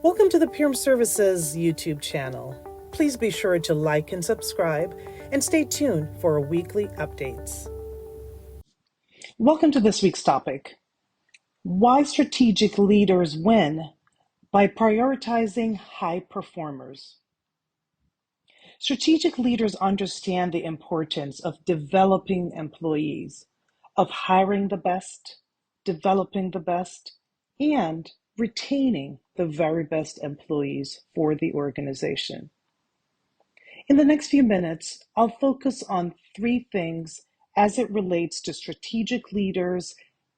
Welcome to the PEARRM Services YouTube channel. Please be sure to like and subscribe and stay tuned for weekly updates. Welcome to this week's topic: why strategic leaders win by prioritizing high performers. Strategic leaders understand the importance of developing employees, of hiring the best, developing the best, and retaining the very best employees for the organization. In the next few minutes, I'll focus on three things as it relates to strategic leaders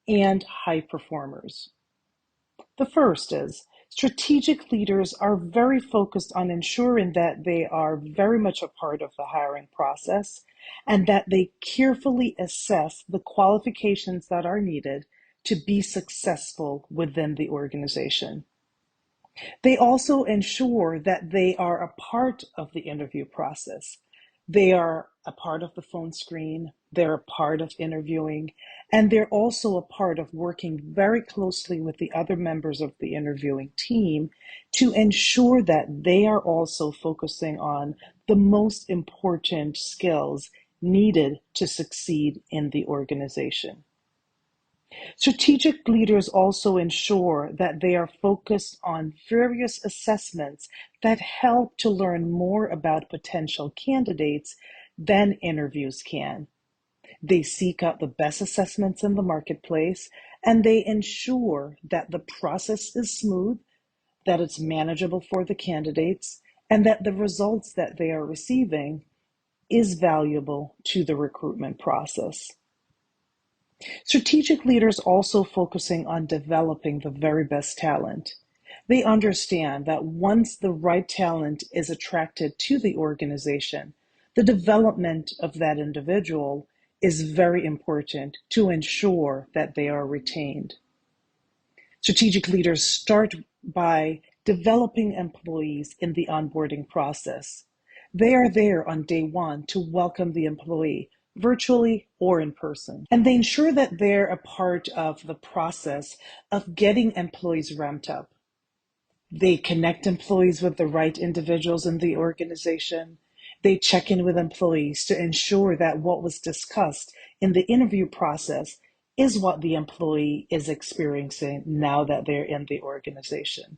and high performers. The first is strategic leaders are very focused on ensuring that they are very much a part of the hiring process and that they carefully assess the qualifications that are needed to be successful within the organization. They also ensure that they are a part of the interview process. They are a part of the phone screen, they're a part of interviewing, and they're also a part of working very closely with the other members of the interviewing team to ensure that they are also focusing on the most important skills needed to succeed in the organization. Strategic leaders also ensure that they are focused on various assessments that help to learn more about potential candidates than interviews can. They seek out the best assessments in the marketplace, and they ensure that the process is smooth, that it's manageable for the candidates, and that the results that they are receiving is valuable to the recruitment process. Strategic leaders also focusing on developing the very best talent. They understand that once the right talent is attracted to the organization, the development of that individual is very important to ensure that they are retained. Strategic leaders start by developing employees in the onboarding process. They are there on day one to welcome the employee, virtually or in person. And they ensure that they're a part of the process of getting employees ramped up. They connect employees with the right individuals in the organization. They check in with employees to ensure that what was discussed in the interview process is what the employee is experiencing now that they're in the organization.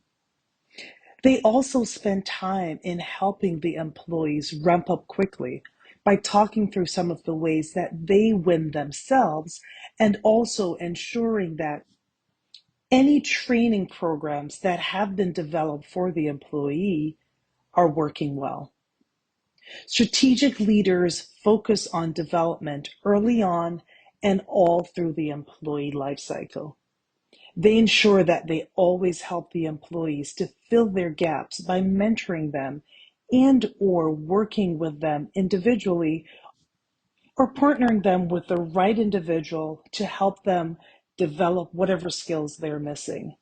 They also spend time in helping the employees ramp up quickly by talking through some of the ways that they win themselves and also ensuring that any training programs that have been developed for the employee are working well. Strategic leaders focus on development early on and all through the employee life cycle. They ensure that they always help the employees to fill their gaps by mentoring them and or working with them individually or partnering them with the right individual to help them develop whatever skills they're missing.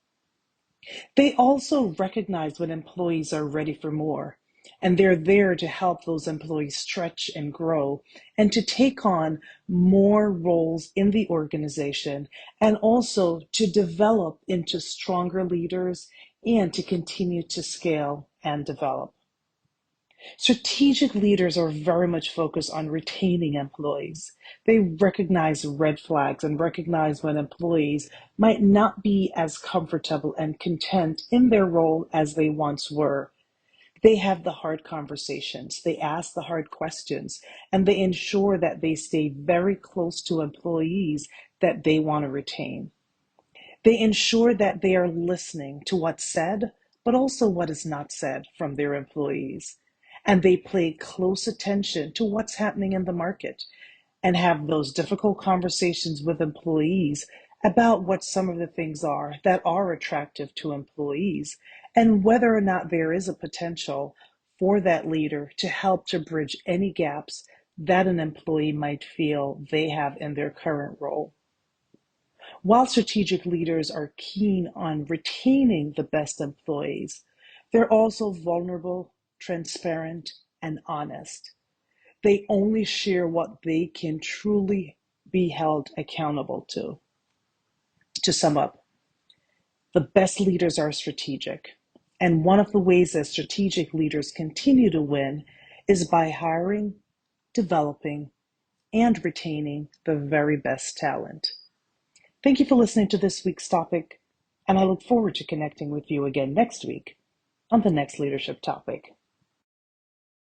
They also recognize when employees are ready for more, and they're there to help those employees stretch and grow and to take on more roles in the organization and also to develop into stronger leaders and to continue to scale and develop. Strategic leaders are very much focused on retaining employees. They recognize red flags and recognize when employees might not be as comfortable and content in their role as they once were. They have the hard conversations, they ask the hard questions, and they ensure that they stay very close to employees that they want to retain. They ensure that they are listening to what's said, but also what is not said from their employees. And they pay close attention to what's happening in the market and have those difficult conversations with employees about what some of the things are that are attractive to employees and whether or not there is a potential for that leader to help to bridge any gaps that an employee might feel they have in their current role. While strategic leaders are keen on retaining the best employees, they're also vulnerable, transparent, and honest. They only share what they can truly be held accountable to. To sum up, the best leaders are strategic, And one of the ways that strategic leaders continue to win is by hiring, developing, and retaining the very best talent. Thank you for listening to this week's topic, and I look forward to connecting with you again next week on the next leadership topic.